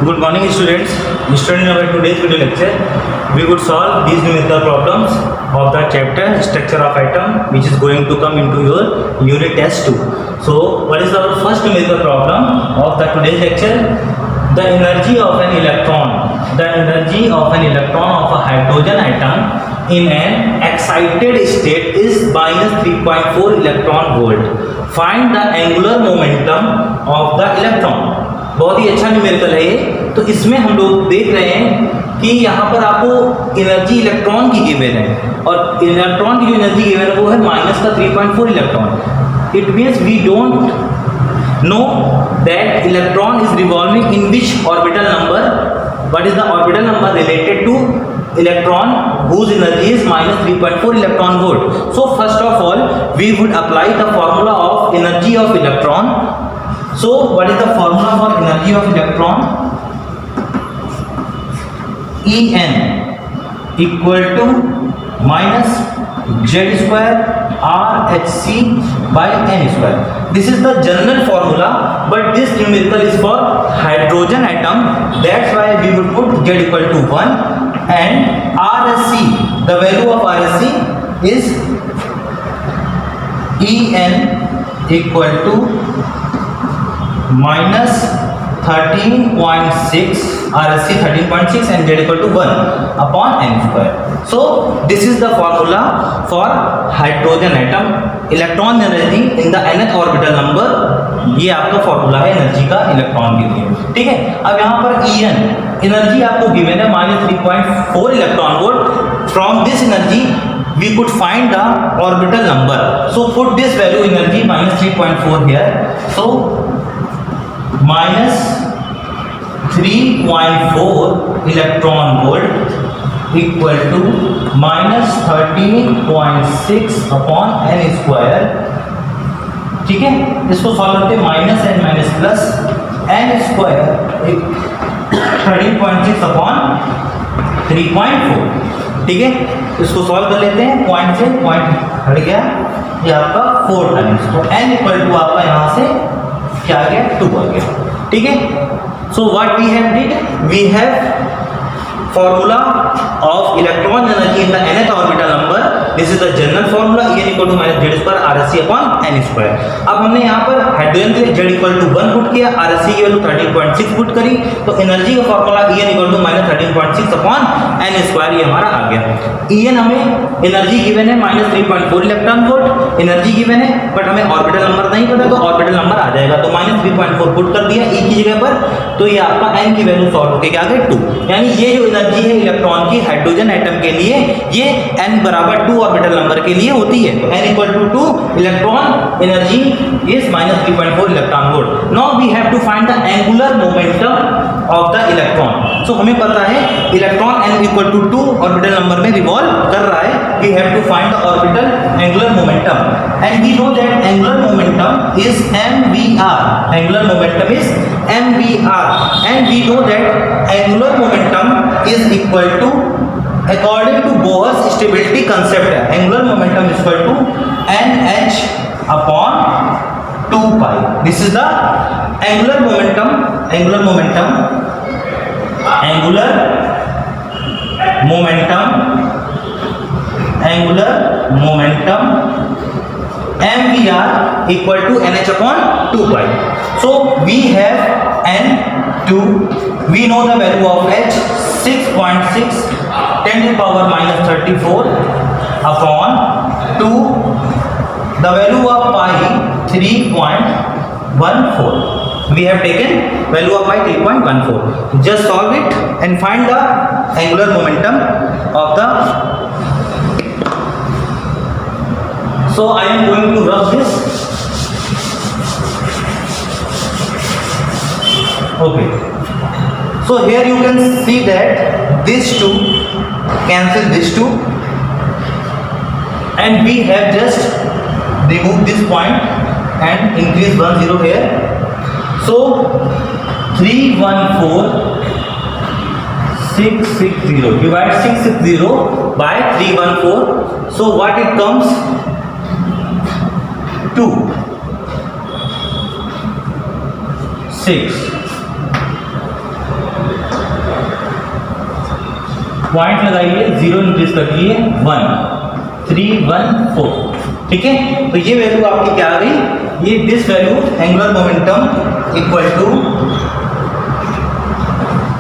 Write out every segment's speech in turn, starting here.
Good morning, students. In our today's video lecture, we would solve these numerical problems of the chapter structure of atom, which is going to come into your unit test 2. So, what is our first numerical problem of the today's lecture? The energy of an electron. The energy of an electron of a hydrogen atom in an excited state is minus 3.4 electron volt. Find the angular momentum of the electron. बहुत ही अच्छा numerical है ये। तो इसमें हम लोग देख रहे हैं कि यहाँ पर आपको एनर्जी इलेक्ट्रॉन की गिवन है और इलेक्ट्रॉन की जो एनर्जी गिवन है वो है माइनस का 3.4 electron. It means we don't know that electron is revolving in which orbital number, what is the orbital number related to electron whose energy is minus 3.4 electron volt. So first of all we would apply the formula of energy of electron. So what is the formula for energy of electron? En equal to minus z square rhc by n square. This is the general formula, but this numerical is for hydrogen atom. That's why we would put z equal to 1 and RSC, the value of RSC is En equal to minus 13.6, RSC 13.6 and Z equal to 1 upon n square. So this is the formula for hydrogen atom, electron energy in the nth orbital number. ये आपका formula है energy का electron के लिए, ठीक है। अब यहाँ पर En एनर्जी आपको गिवन है minus 3.4 electron volt. From this energy we could find the orbital number. So put this value energy minus 3.4 here. So minus 3.4 electron volt equal to minus 13.6 upon n square. ठीक है, इसको solve करते हैं minus n minus plus n square 13.6 upon 3.4, ठीक है। इसको solve कर लेते हैं, पॉइंट से पॉइंट हट गया, ये आपका 4 टाइम्स, तो n इक्वल टू आपका यहाँ से क्या आ गया 2 आ गया, ठीक है। So what we have did, we have formula of electron energy in the nth orbital number. This is the general formula. En equal to minus z square RSC upon n square. अब हमने यहाँ पर hydrogen के लिए z equal to 1 put किया, RSC की value 13.6 put करी, तो एनर्जी का formula En equal to minus 13.6 upon n square ये हमारा आ गया। En हमें एनर्जी गिवन है minus 3.4 electron volt, energy given है, बट हमें ऑर्बिटल नंबर नहीं पता, तो ऑर्बिटल नंबर आ जाएगा, तो minus 3.4 पुट कर दिया E की जगह पर, तो ये आपका n की वैल्यू सॉल्व होके क्या आ गई 2। यानी ये जो एनर्जी है इलेक्ट्रॉन की हाइड्रोजन एटम के लिए, ये n बराबर 2 ऑर्बिटल नंबर के लिए होती है, तो n equal to 2 electron energy is minus 3.4 electron volt. Now we have to find the angular momentum of the electron. So हमें पता है electron n equal to 2 orbital number में रिवॉल्व कर रहा है, we have to find the orbital angular momentum and we know that angular momentum is mvr, angular momentum is mvr and we know that angular momentum is equal to, according to Bohr's stability concept, angular momentum is equal to nh upon 2 pi. This is the angular momentum, angular momentum mvr equal to nh upon 2 pi. So we have n2, we know the value of h 6.6 10 to the power minus 34 upon 2, the value of pi 3.14. We have taken value of pi 3.14. Just solve it and find the angular momentum of the. So I am going to rub this. Okay. So here you can see that these two cancel these two, and we have just removed this point and increase 1 0 here. So 314 660, divide 660 by 314. So what it comes 2 6 point लगाइए, 0 increase कर दिए 1 3 1 4, ठीक है। तो ये value आपकी क्या आ गई, ये this value angular momentum equal to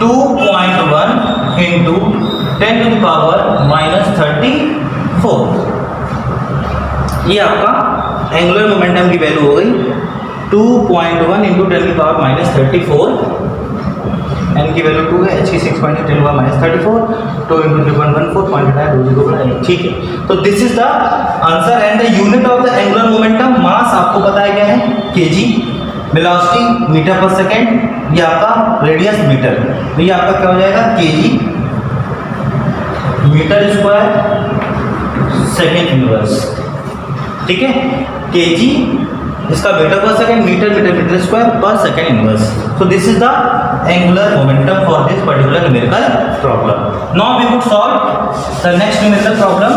2.1 into 10 to the power minus 34, ये आपका एंगुलर मोमेंटम की वैल्यू हो गई 2.1 into 10 to the power minus 34, n की वैल्यू 2 है, एच की 6.8 10 टू माइनस 34, 2 इंटू 3.14.9, ठीक है। तो this is the answer and the unit of the angular momentum, mass आपको बताया गया है K G, velocity metre per second, ये आपका रेडियस मीटर, तो ये आपका क्या हो जाएगा K G metre square second inverse, ठीक है। केजी इसका metre per second, metre metre metre square per second inverse. So this is the angular momentum for this particular numerical problem. Now we would solve the next numerical problem.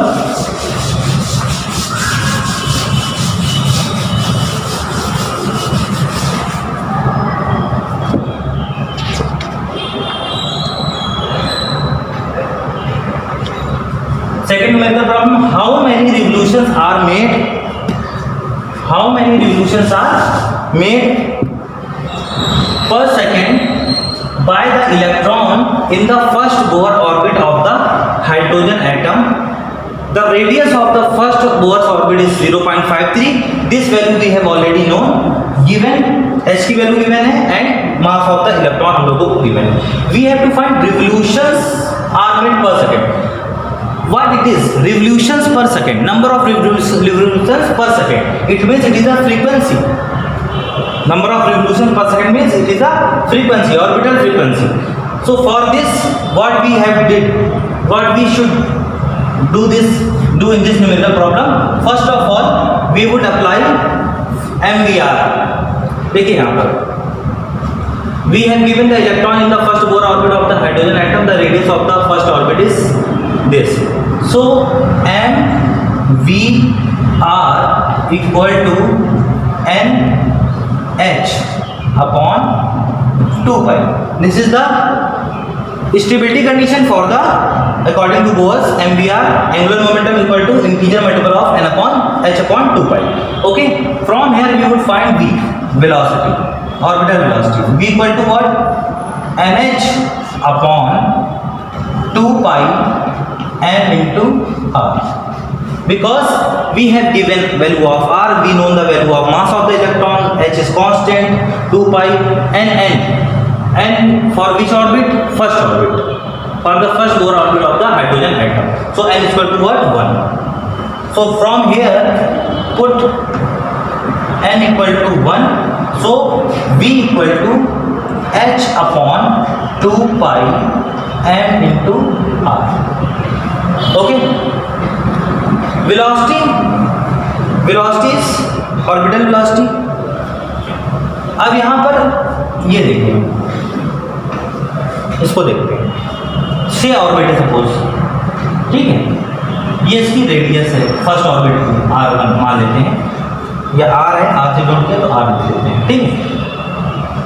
Second numerical problem, how many revolutions are made? How many revolutions are made per second by the electron in the first Bohr orbit of the hydrogen atom? The radius of the first Bohr orbit is 0.53. This value we have already known. Given h की value given है and mass of the electron हम लोगों को given है. We have to find revolutions are made per second. What it is? Revolutions per second. Number of revolutions per second. It means it is a frequency. Number of revolutions per second means it is a frequency, orbital frequency. So for this, what we have did, what we should do in this numerical problem. First of all, we would apply MVR. देखिए यहाँ पर we have given the electron in the first Bohr orbit of the hydrogen atom. The radius of the first orbit is this. So MVR equal to NH upon 2 pi. This is the stability condition for the, according to Bohr's MVR, angular momentum equal to integer multiple of n upon h upon 2 pi. Okay, from here we would find v, velocity, orbital velocity. V equal to what? NH upon 2 pi n into r. Because we have given value of r, we know the value of mass of the electron, h is constant, 2 pi n for which orbit? First orbit, for the first Bohr orbit of the hydrogen atom. So n is equal to what? 1. So from here put n equal to 1. So v equal to h upon 2 pi n into r. Okay. Velocity is orbital velocity. अब यहां पर ये देखिए, इसको देखते हैं, से orbit है सपोज, ठीक है, ये इसकी रेडियस है फर्स्ट ऑर्बिट की, r1 मान लेते हैं, या r है, r से जोड़ के तो r लिख लेते हैं, ठीक है।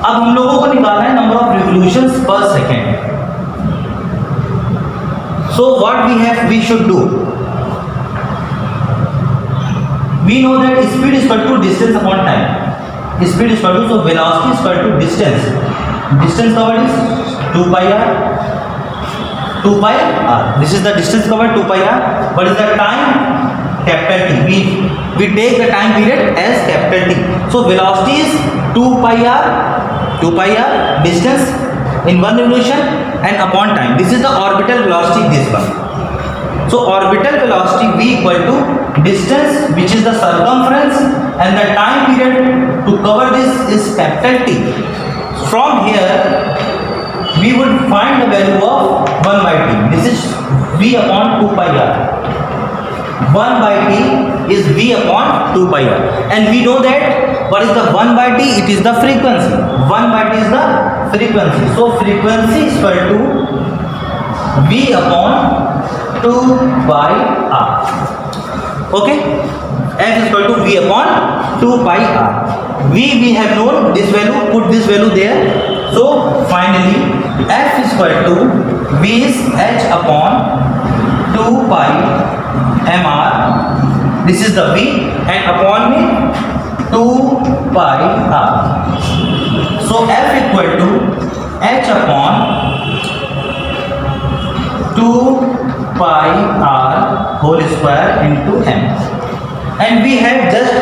अब हम लोगों को निकालना है नंबर ऑफ रिवोल्यूशंस पर second. So what we should do? We know that speed is equal to distance upon time. Speed is equal to, so velocity is equal to distance. Distance covered is 2 pi r. 2 pi r. This is the distance covered 2 pi r. What is the time? Capital T. We take the time period as capital T. So velocity is 2 pi r. 2 pi r distance in one revolution and upon time. This is the orbital velocity, this one. So orbital velocity v equal to distance, which is the circumference, and the time period to cover this is capital T. From here we would find the value of 1 by t. This is v upon 2 pi r. 1 by t is v upon 2 pi r, and we know that what is the 1 by t? It is the frequency. 1 by t is the frequency. So frequency is equal to v upon 2 pi r. Okay, f is equal to v upon 2 pi r. We have known this value, put this value there. So finally f equal to v is h upon 2 pi mr, this is the v and upon में 2 pi r. So f equal to h upon 2 pi r whole square into m, and we have just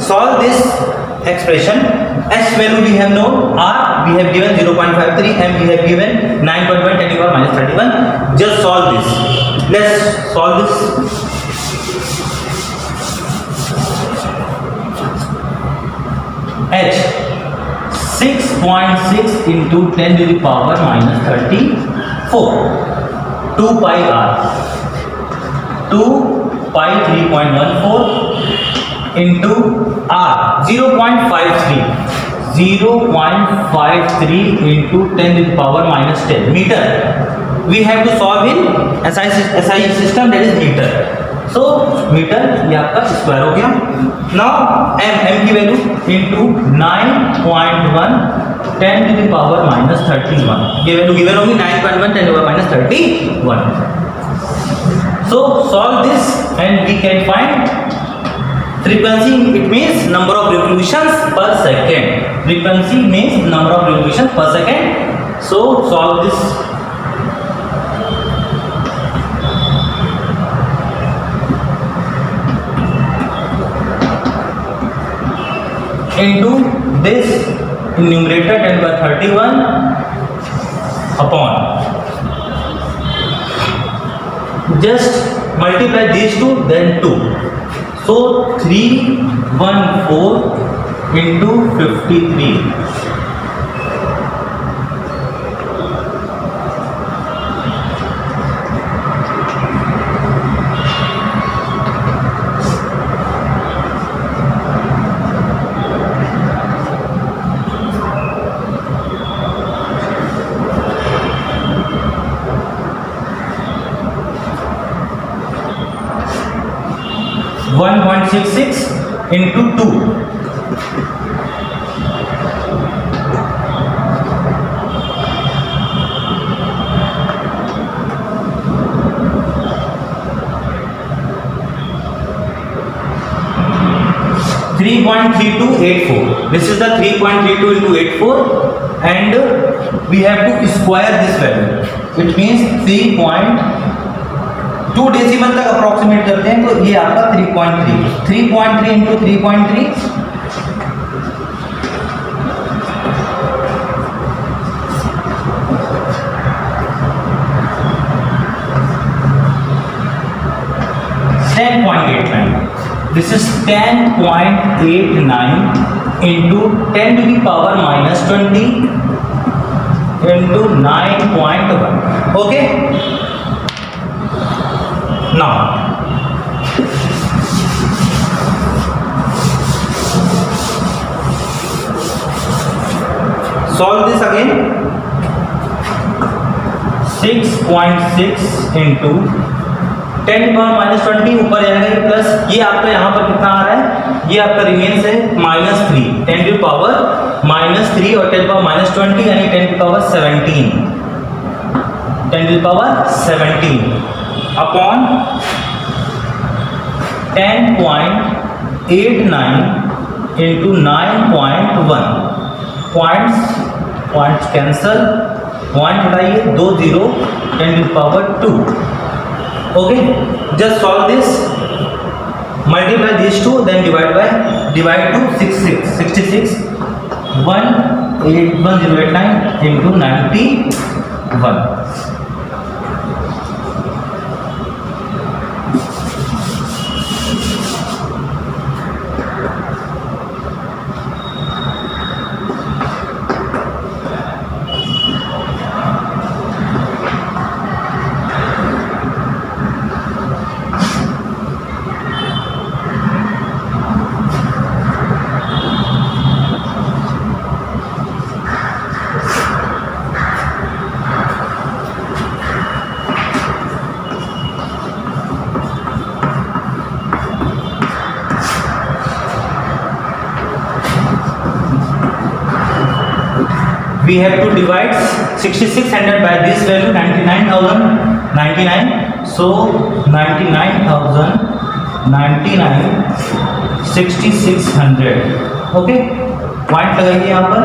solved this expression. S value we have known, r we have given 0.53, m we have given 9.1 10 to the power minus 31. Just solve this. Let's solve this. H 6.6 into 10 to the power minus 34. 2 pi r, 2 pi 3.14 into r 0.53 into 10 to the power minus 10 meter. We have to solve in SI system, that is meter. So meter ये आपका square हो गया. Now m की value into 9.1 10 to the power minus 31. ये value given होगी 9.1 10 to the power minus 31. So solve this and we can find frequency. It means number of revolutions per second. Frequency means number of revolutions per second. So solve this. Into this numerator 10 by 31 upon, just multiply these two, then 2. So 314 into 53. into 2. This is the 3.32 into 84, and we have to square this value. It means 3.2 decimal तक approximate करते हैं, तो ये आपका 3.3 into 3.3 10.89. This is 10.89 into 10 to the power minus 20 into 9.1. Okay. Now solve this again. 6.6 into 10 to power minus 20 ऊपर जाएगा ये plus, ये आपका यहाँ पर कितना आ रहा है, ये आपका रिमेन्स है -3, 10 to power -3 और 10 to power minus 20 यानी 10 to power 17, 10 to power 17 upon 10.89 into 9.1. Points cancel, point हटाइए, 2 0, 10 to power 2. Okay, just solve this, multiply these two, then divide to 66 1089 into 91. we have to divide 6600 by this value 99,099. So 99,099 6600. Okay, point लगाइए यहाँ पर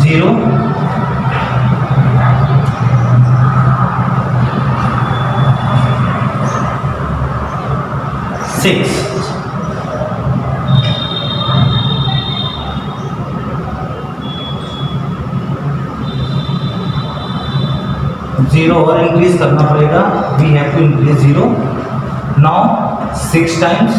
0 6 0 और increase करना पड़ेगा, we have to increase 0. Now 6 times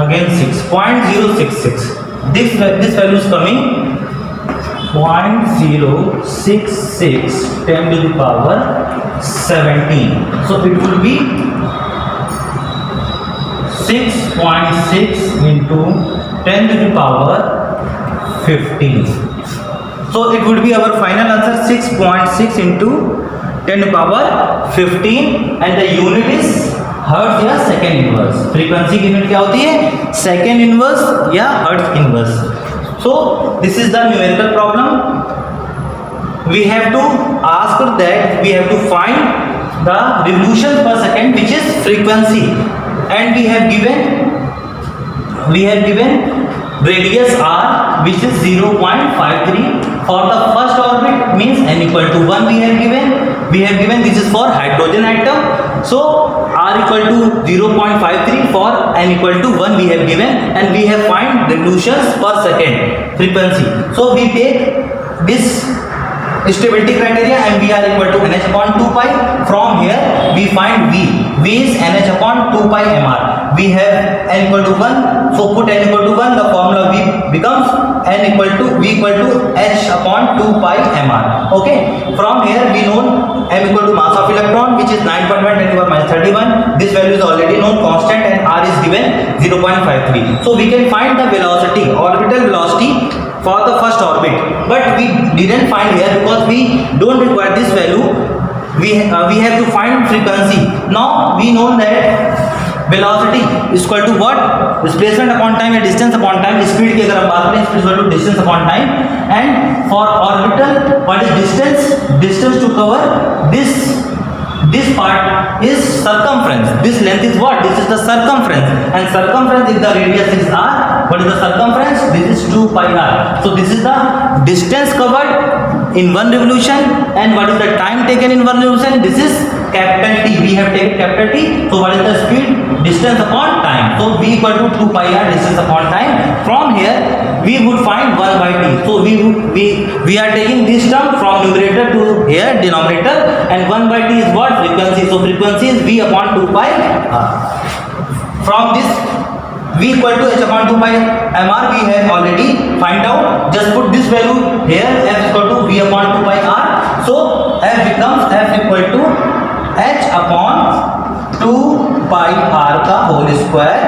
again 6.066. This value is coming 0.066 10 to the power 17. So it will be 6.6 into 10 to the power 15. So it would be our final answer 6.6 into 10 to the power 15 and the unit is hertz या second inverse. Frequency की unit क्या होती है? Second inverse या hertz inverse. So this is the numerical problem. We have to ask that we have to find the revolution per second which is frequency and we have given radius r which is 0.53 for the first orbit means n equal to 1 we have given this is for hydrogen atom. So r equal to 0.53 for n equal to 1 we have given and we have find revolutions per second frequency. So we take this stability criteria and we are equal to nh upon 2 pi. From here we find v is nh upon 2 pi mr. We have n equal to 1, so put n equal to 1, the formula v becomes v equal to h upon 2 pi mr. Okay, from here we know m equal to mass of electron which is 9.1 10 to the power minus 31. This value is already known, constant, and r is given 0.53. So we can find the velocity, orbital velocity for the first orbit, but we didn't find here because we don't require this value. We have to find frequency. Now we know that velocity is equal to what? Displacement upon time या distance upon time. Speed की अगर हम बात करें, speed is equal to distance upon time. And for orbital, what is distance? Distance to cover this part is circumference. This length is what? This is the circumference. And circumference, if the radius is r, what is the circumference? This is 2 pi r. So this is the distance covered in one revolution. And what is the time taken in one revolution? This is capital T. We have taken capital T. So what is the speed? Distance upon time. So v equal to 2 pi r, distance upon time. From here we would find 1 by t. So we are taking this term from numerator to here denominator, and 1 by t is what? Frequency. So frequency is v upon 2 pi r. From this v equal to h upon 2 pi mr we have already find out. Just put this value here, f equal to v upon 2 pi r. So f becomes f equal to h upon 2 pi r का whole square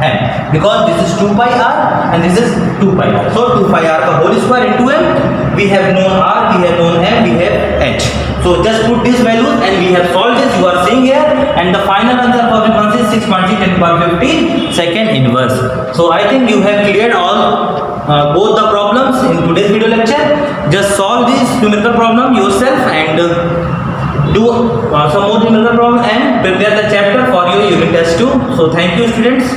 m, because this is 2 pi r and this is 2 pi r. So 2 pi r का whole square into m. We have known r, we have known m, we have h. So just put these values and we have solved this. You are seeing here, and the final answer for frequency is 6.6 10 to the power 15 second inverse. So I think you have cleared all both the problems in today's video lecture. Just solve this numerical problem yourself and do some more numerical problem and prepare the chapter for your unit test 2. So thank you students.